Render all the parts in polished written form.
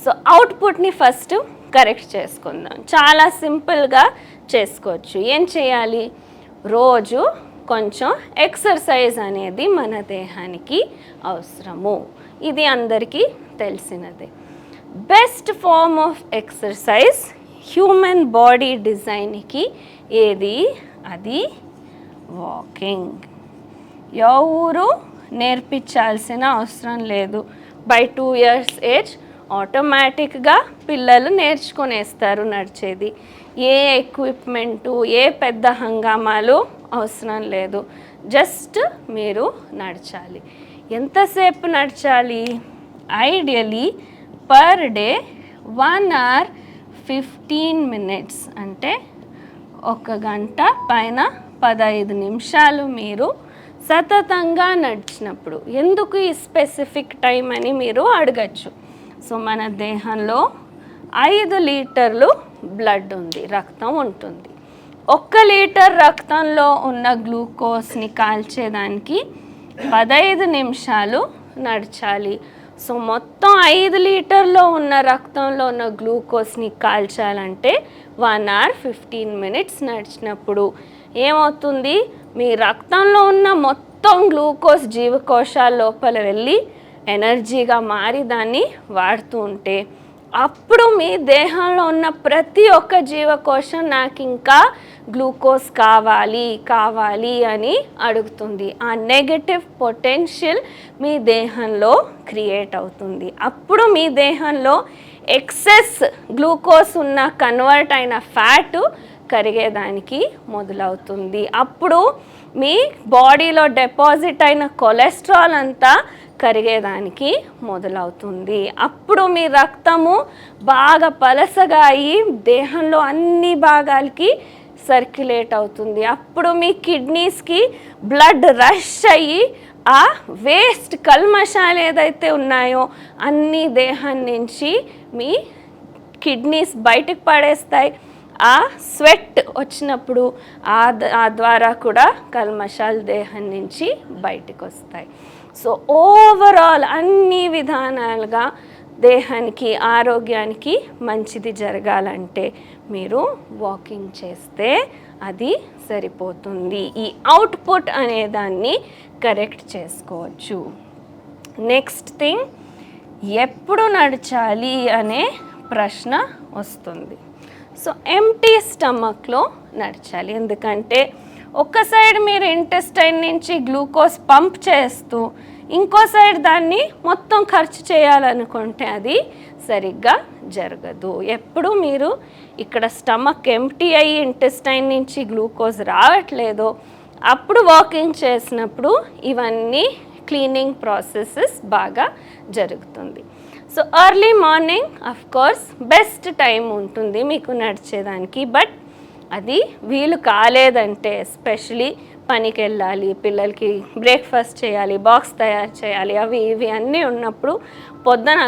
So అవుట్పుట్ని first correct చేసుకుందాం. చాలా సింపుల్గా చేసుకోవచ్చు. ఏం చేయాలి? రోజు కొంచెం ఎక్సర్సైజ్ అనేది మన దేహానికి అవసరము. ఇది అందరికీ తెలిసినదే. Best form of exercise human body డిజైన్కి ఏది? అది వాకింగ్. ఎవరు నేర్పించాల్సిన అవసరం లేదు. బై 2 years ఏజ్ ఆటోమేటిక్గా పిల్లలు నేర్చుకునేస్తారు నడిచేది. ఏ ఎక్విప్మెంటు, ఏ పెద్ద హంగామాలు అవసరం లేదు. జస్ట్ మీరు నడచాలి. ఎంతసేపు నడచాలి? Ideally per day 1 hour 15 minutes, అంటే 1 గంట పైన 15 నిమిషాలు మీరు సతతంగా నడిచినప్పుడు. ఎందుకు ఈ స్పెసిఫిక్ టైం అని మీరు అడగచ్చు. సో మన దేహంలో 5 లీటర్లు బ్లడ్ ఉంది, రక్తం ఉంటుంది. 1 లీటర్ రక్తంలో ఉన్న గ్లూకోజ్ని కాల్చేదానికి 15 నిమిషాలు నడచాలి. సో మొత్తం 5 లీటర్లో ఉన్న రక్తంలో ఉన్న గ్లూకోజ్ని కాల్చాలంటే 1 hour 15 minutes నడిచినప్పుడు ఏమవుతుంది? మీ రక్తంలో ఉన్న మొత్తం గ్లూకోజ్ జీవకోశాల లోపల వెళ్ళి ఎనర్జీగా మారి దాన్ని వాడుతూ ఉంటే అప్పుడు మీ దేహంలో ఉన్న ప్రతి ఒక్క జీవకోశం నాకు ఇంకా గ్లూకోజ్ కావాలి అని అడుగుతుంది. ఆ నెగటివ్ పొటెన్షియల్ మీ దేహంలో క్రియేట్ అవుతుంది. అప్పుడు మీ దేహంలో ఎక్సెస్ గ్లూకోజ్ ఉన్న కన్వర్ట్ అయిన ఫ్యాట్ కరిగేదానికి మొదలవుతుంది. అప్పుడు మీ బాడీలో డిపాజిట్ అయిన కొలెస్ట్రాల్ అంతా కరిగేదానికి మొదలవుతుంది. అప్పుడు మీ రక్తము బాగా పలసగా అయ్యి దేహంలో అన్ని భాగాలకి సర్క్యులేట్ అవుతుంది. అప్పుడు మీ కిడ్నీస్కి బ్లడ్ రష్ అయ్యి ఆ వేస్ట్ కల్మషాలు ఏదైతే ఉన్నాయో అన్ని దేహం నుంచి మీ కిడ్నీస్ బయటకు పడేస్తాయి. ఆ స్వెట్ వచ్చినప్పుడు ఆ ద్వారా కూడా కల్మషాలు దేహం నుంచి బయటకు వస్తాయి. సో ఓవరాల్ అన్ని విధానాలుగా దేహానికి ఆరోగ్యానికి మంచిది జరగాలంటే మీరు వాకింగ్ చేస్తే అది సరిపోతుంది. ఈ అవుట్పుట్ అనేదాన్ని కరెక్ట్ చేసుకోవచ్చు. నెక్స్ట్ థింగ్, ఎప్పుడు నడచాలి అనే ప్రశ్న వస్తుంది. సో ఎంప్టీ స్టమక్లో నడచాలి. ఎందుకంటే ఒక సైడ్ మీరు ఇంటెస్టైన్ నుంచి గ్లూకోజ్ పంప్ చేస్తూ ఇంకో సైడ్ దాన్ని మొత్తం ఖర్చు చేయాలనుకుంటే అది సరిగ్గా జరగదు. ఎప్పుడు మీరు ఇక్కడ స్టమక్ ఎంప్టీ అయ్యి ఇంటెస్టైన్ నుంచి గ్లూకోజ్ రావట్లేదో అప్పుడు వాకింగ్ చేసినప్పుడు ఇవన్నీ క్లీనింగ్ ప్రాసెసెస్ బాగా జరుగుతుంది. So early morning of course best time ఉంటుంది మీకు నడిచేదానికి. బట్ అది వీలు కాలేదంటే, ఎస్పెషలీ పనికి వెళ్ళాలి, పిల్లలకి బ్రేక్ఫాస్ట్ చేయాలి, బాక్స్ తయారు చేయాలి, అవి ఇవి అన్నీ ఉన్నప్పుడు పొద్దున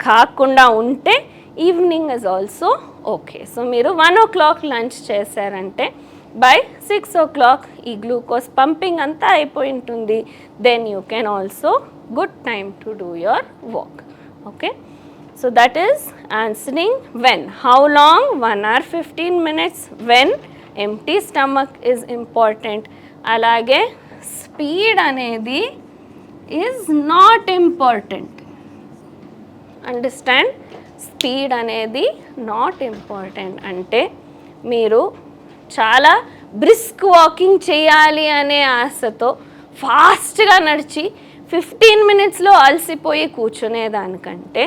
కాకుండా ఉంటే evening is also okay. So మీరు 1 o'clock లంచ్ చేశారంటే బై 6 o'clock ఈ గ్లూకోజ్ పంపింగ్ అంతా అయిపోయి ఉంటుంది. Then you can also good time to do your walk. Okay, so that is answering when. How long? 1 hour 15 minutes when empty stomach is important. అలాగే speed అనేది is not important. Understand? Speed అనేది not important. అంటే మీరు చాలా brisk walking చేయాలి అనే ఆశతో ఫాస్ట్గా నడిచి 15 minutesలో అలసిపోయి కూర్చునేదానికంటే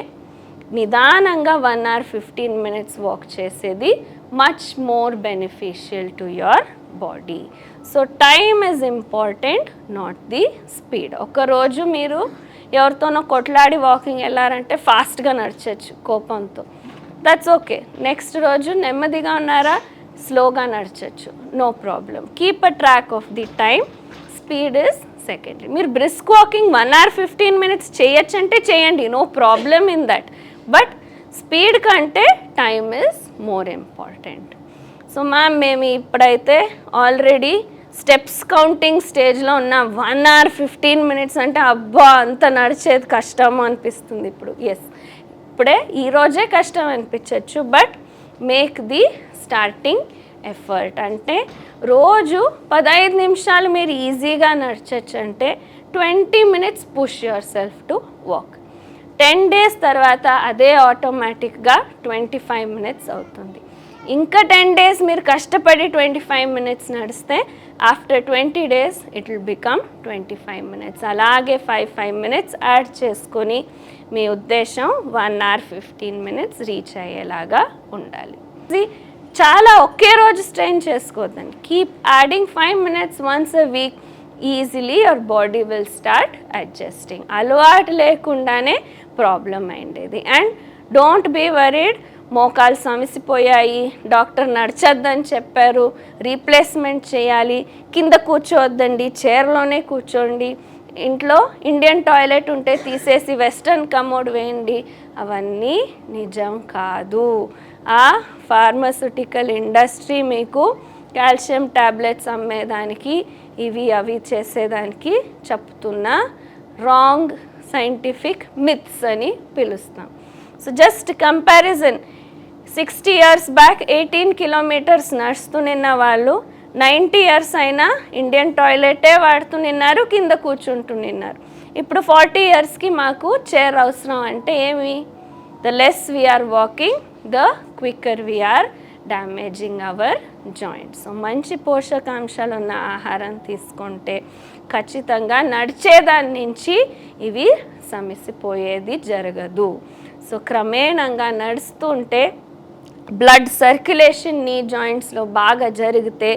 నిదానంగా 1 hour 15 minutes వాక్ చేసేది much more beneficial to your body. So time is important, not the speed. ఒకరోజు మీరు ఎవరితోనో కొట్లాడి వాకింగ్ వెళ్ళారంటే ఫాస్ట్గా నడచచ్చు కోపంతో, దట్స్ ఓకే. నెక్స్ట్ రోజు నెమ్మదిగా ఉన్నారా, స్లోగా నడచచ్చు, no problem. Keep a track of the time. Speed is secondary. మీరు బ్రిస్క్ వాకింగ్ 1 hour 15 minutes చేయొచ్చు అంటే చేయండి, no problem in that. But speed కంటే time is more important. So ma'am మేము ఇప్పుడైతే ఆల్రెడీ స్టెప్స్ కౌంటింగ్ స్టేజ్లో ఉన్న 1 hour 15 minutes అంటే అబ్బా అంత నడిచేది కష్టము అనిపిస్తుంది ఇప్పుడు. ఎస్, ఇప్పుడే ఈరోజే కష్టం అనిపించవచ్చు, but make the starting effort. అంటే రోజు 15 నిమిషాలు మీరు ఈజీగా నడచచ్చు అంటే 20 minutes push your self to walk. 10 days తర్వాత అదే ఆటోమేటిక్గా 25 minutes అవుతుంది. ఇంకా 10 days మీరు కష్టపడి 25 minutes నడిస్తే after 20 days it will become 25 minutes. అలాగే 5 minutes యాడ్ చేసుకొని మీ ఉద్దేశం 1 hour 15 minutes రీచ్ అయ్యేలాగా ఉండాలి. ఇది చాలా ఒకే రోజు స్ట్రెయిన్ చేసుకోవద్దండి. Keep adding 5 minutes once a week. Easily your body will start adjusting. అలవాటు లేకుండానే ప్రాబ్లం అయింది. అండ్ డోంట్ బీ వరీడ్, మోకాలు సమసిపోయాయి, డాక్టర్ నడచొద్దని చెప్పారు, రీప్లేస్మెంట్ చేయాలి, కింద కూర్చోవద్దండి, చైర్లోనే కూర్చోండి, ఇంట్లో ఇండియన్ టాయిలెట్ ఉంటే తీసేసి వెస్ట్రన్ కమోడ్ వేయండి, అవన్నీ నిజం కాదు. ఆ ఫార్మస్యూటికల్ ఇండస్ట్రీ మీకు కాల్షియం ట్యాబ్లెట్స్ అమ్మేదానికి ఇవి అవి చేసేదానికి చెప్తున్న రాంగ్ సైంటిఫిక్ మిత్స్ అని పిలుస్తాం. So just comparison, 60 years back 18 kilometers నడుస్తూ నిన్న వాళ్ళు 90 years అయినా ఇండియన్ టాయిలెటే వాడుతూ నిన్నారు, కింద కూర్చుంటూ నిన్నారు. ఇప్పుడు 40 yearsకి మాకు చైర్ అవసరం అంటే ఏమి? The less we're walking, the quicker we're damaging our joints. So మంచి పోషకాంశాలు ఉన్న ఆహారం తీసుకుంటే ఖచ్చితంగా నడిచేదాని నుంచి ఇవి సమసిపోయేది జరగదు. సో క్రమేణంగా నడుస్తుంటే బ్లడ్ సర్క్యులేషన్ నీ జాయింట్స్లో బాగా జరిగితే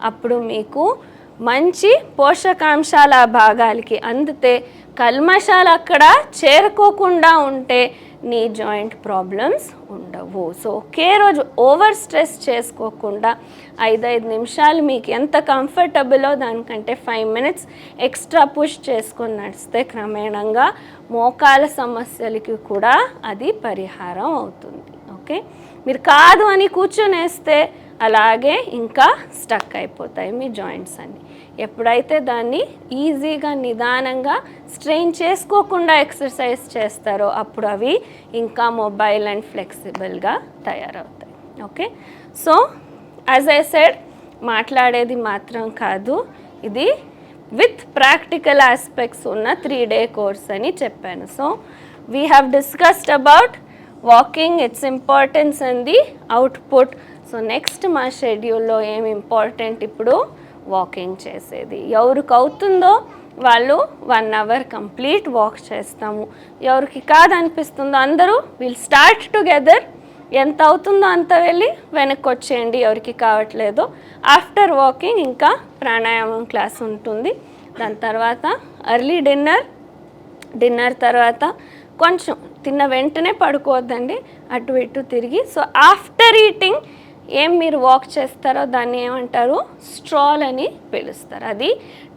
అప్పుడు మీకు మంచి పోషకాంశాల భాగాలకి అందితే కల్మషాలు అక్కడ చేరుకోకుండా ఉంటే నీ జాయింట్ ప్రాబ్లమ్స్ ఉండవు. సో ఒకే రోజు ఓవర్ స్ట్రెస్ చేసుకోకుండా 5 నిమిషాలు మీకు ఎంత కంఫర్టబులో దానికంటే 5 minutes ఎక్స్ట్రా పుష్ చేసుకొని నడిస్తే క్రమేణంగా మోకాల సమస్యలకి కూడా అది పరిహారం అవుతుంది. ఓకే, మీరు కాదు అని కూర్చొనేస్తే అలాగే ఇంకా స్టక్ అయిపోతాయి మీ జాయింట్స్ అన్నీ. ఎప్పుడైతే దాన్ని ఈజీగా నిదానంగా స్ట్రెయిన్ చేసుకోకుండా ఎక్సర్సైజ్ చేస్తారో అప్పుడు అవి ఇంకా మొబైల్ అండ్ ఫ్లెక్సిబుల్గా తయారవుతాయి. Okay, so as I said, మాట్లాడేది మాత్రం కాదు, ఇది విత్ ప్రాక్టికల్ ఆస్పెక్ట్స్ ఉన్న 3-day కోర్స్ అని చెప్పాను. So we have discussed about walking, its importance and the output. So next మా షెడ్యూల్లో ఏమి ఇంపార్టెంట్, ఇప్పుడు వాకింగ్ చేసేది. ఎవరికి అవుతుందో వాళ్ళు 1 hour కంప్లీట్ వాక్ చేస్తాము. ఎవరికి కాదనిపిస్తుందో అందరూ విల్ స్టార్ట్ టుగెదర్, ఎంత అవుతుందో అంత వెళ్ళి వెనక్కి వచ్చేయండి ఎవరికి కావట్లేదో. ఆఫ్టర్ వాకింగ్ ఇంకా ప్రాణాయామం క్లాస్ ఉంటుంది. దాని తర్వాత ఎర్లీ డిన్నర్ తర్వాత కొంచెం తిన్న వెంటనే పడుకోవద్దండి, అటు ఇటు తిరిగి. సో ఆఫ్టర్ ఈటింగ్ ఏం మీరు వాక్ చేస్తారో దాన్ని ఏమంటారు, స్ట్రాల్ అని పిలుస్తారు. అది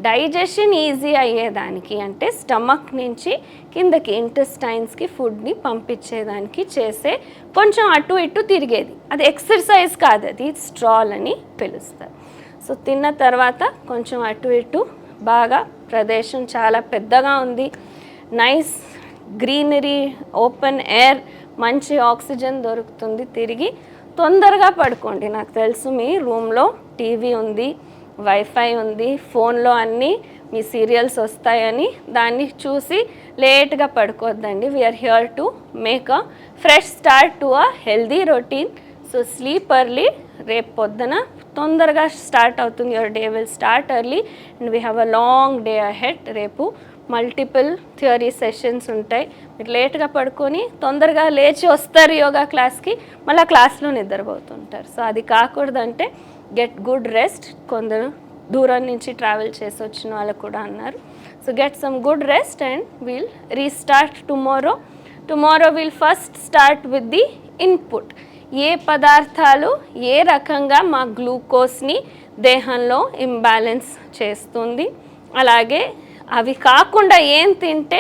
డైజెషన్ ఈజీ అయ్యేదానికి, అంటే స్టమక్ నుంచి కిందకి ఇంటెస్టైన్స్కి ఫుడ్ని పంపించేదానికి చేసే కొంచెం అటు ఇటు తిరిగేది. అది ఎక్సర్సైజ్ కాదు, అది స్ట్రాల్ అని పిలుస్తారు. సో తిన్న తర్వాత కొంచెం అటు ఇటు, బాగా ప్రదేశం చాలా పెద్దగా ఉంది, నైస్ గ్రీనరీ, ఓపెన్ ఎయిర్, మంచి ఆక్సిజన్ దొరుకుతుంది, తిరిగి తొందరగా పడుకోండి. నాకు తెలుసు మీ రూమ్లో టీవీ ఉంది, వైఫై ఉంది, ఫోన్లో అన్నీ మీ సీరియల్స్ వస్తాయని దాన్ని చూసి లేట్గా పడుకోవద్దండి. We're here to make a fresh start to a healthy routine. So sleep early, రేపు పొద్దున తొందరగా స్టార్ట్ అవుతుంది, your day will start early and we have a long day ahead. రేపు మల్టిపుల్ థియరీ సెషన్స్ ఉంటాయి. మీరు లేట్గా పడుకొని తొందరగా లేచి వస్తారు యోగా క్లాస్కి, మళ్ళీ క్లాస్లో నిద్రపోతుంటారు. సో అది కాకూడదంటే గెట్ గుడ్ రెస్ట్. కొందరు దూరం నుంచి ట్రావెల్ చేసి వచ్చిన వాళ్ళు కూడా అన్నారు. So get some good rest and we'll restart tomorrow. Will first start with the input. ఏ పదార్థాలు ఏ రకంగా మా గ్లూకోజ్ని దేహంలో ఇంబ్యాలెన్స్ చేస్తుంది, అలాగే అవి కాకుండా ఏం తింటే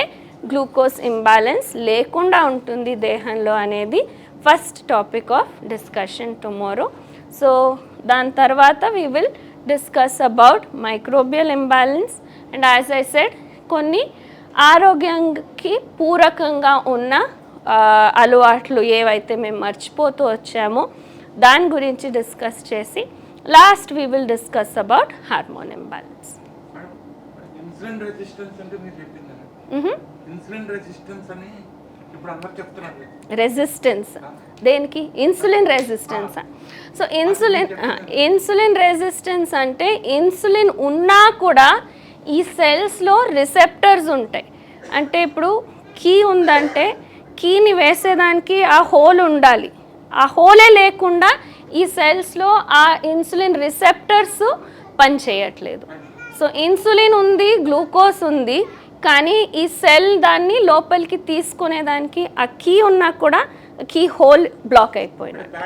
గ్లూకోజ్ ఇంబ్యాలెన్స్ లేకుండా ఉంటుంది దేహంలో అనేది first topic of discussion tomorrow. So దాని తర్వాత we will discuss about microbial imbalance and as I said కొన్ని ఆరోగ్యానికి పూరకంగా ఉన్న అలవాట్లు ఏవైతే మేము మర్చిపోతూ వచ్చామో దాని గురించి డిస్కస్ చేసి last we will discuss about hormone imbalance. Insulin resistance అంటే మీరు చెప్పింది ఇన్సులిన్ రెసిస్టెన్స్ అని ఇప్పుడు అందరూ చెప్తున్నారు. రెసిస్టెన్స్ దేనికి? Insulin resistance. So insulin resistance అంటే ఇన్సులిన్ ఉన్నా కూడా ఈ సెల్స్లో రిసెప్టర్స్ ఉంటాయి. అంటే ఇప్పుడు కీ ఉందంటే కీని వేసేదానికి ఆ హోల్ ఉండాలి. ఆ హోలే లేకుండా ఈ సెల్స్లో ఆ ఇన్సులిన్ రిసెప్టర్స్ పనిచేయట్లేదు. సో ఇన్సులిన్ ఉంది, గ్లూకోజ్ ఉంది, కానీ ఈ సెల్ దాన్ని లోపలికి తీసుకునేదానికి ఆ కీ ఉన్నా కూడా కీ హోల్ బ్లాక్ అయిపోయినట్టు.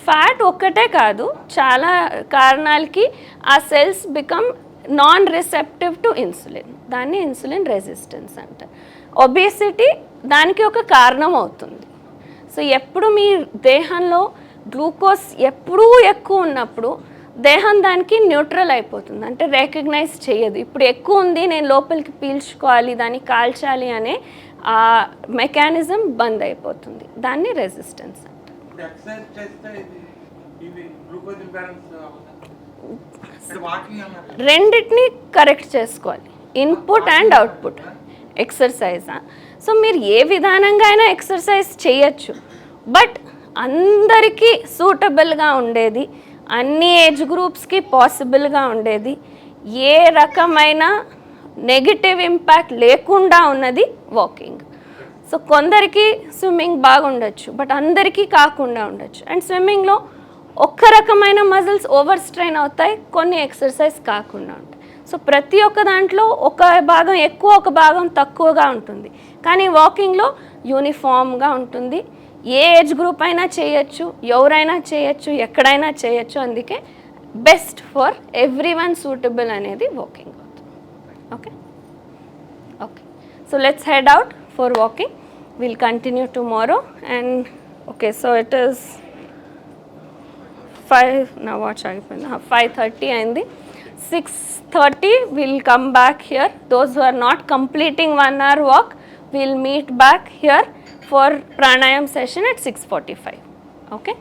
ఫ్యాట్ ఒక్కటే కాదు, చాలా కారణాలకి ఆ cells become non receptive to insulin. దాన్ని ఇన్సులిన్ రెసిస్టెన్స్ అంటారు. ఒబేసిటీ దానికి ఒక కారణం అవుతుంది. సో ఎప్పుడు మీ దేహంలో గ్లూకోజ్ ఎప్పుడూ ఎక్కువ ఉన్నప్పుడు దేహం దానికి న్యూట్రల్ అయిపోతుంది, అంటే రికగ్నైజ్ చేయదు. ఇప్పుడు ఎక్కువ ఉంది, నేను లోపలికి పీల్చుకోవాలి, దాన్ని కాల్చాలి అనే ఆ మెకానిజం బంద్ అయిపోతుంది. దాన్ని రెసిస్టెన్స్ అంటారు. రెండిటిని కరెక్ట్ చేసుకోవాలి, ఇన్పుట్ అండ్ అవుట్పుట్. ఎక్సర్సైజా? సో మీరు ఏ విధానంగా అయినా ఎక్సర్సైజ్ చేయొచ్చు, బట్ అందరికీ సూటబుల్గా ఉండేది, అన్ని ఏజ్ గ్రూప్స్కి పాసిబుల్గా ఉండేది, ఏ రకమైన నెగిటివ్ ఇంపాక్ట్ లేకుండా ఉన్నది వాకింగ్. సో కొందరికి స్విమ్మింగ్ బాగుండొచ్చు, బట్ అందరికీ కాకుండా ఉండొచ్చు. అండ్ స్విమ్మింగ్లో ఒక్క రకమైన మజిల్స్ ఓవర్ స్ట్రెయిన్ అవుతాయి, కొన్ని ఎక్సర్సైజ్ కాకుండా ఉంటాయి. సో ప్రతి ఒక్క దాంట్లో ఒక భాగం ఎక్కువ, ఒక భాగం తక్కువగా ఉంటుంది. కానీ వాకింగ్లో యూనిఫామ్గా ఉంటుంది. ఏ ఏజ్ గ్రూప్ అయినా చేయొచ్చు, ఎవరైనా చేయొచ్చు, ఎక్కడైనా చేయొచ్చు. అందుకే best for everyone suitable అనేది వాకింగ్ అవుతుంది. Okay okay, so let's head out for walking. Will continue tomorrow. And okay, so it is 5 నా వాచ్ ఆగిపోయింది, 5:30 అయింది. 6:30 will come back here. Those who are not completing 1 hour walk will meet back here for pranayam session at 6:45. Okay.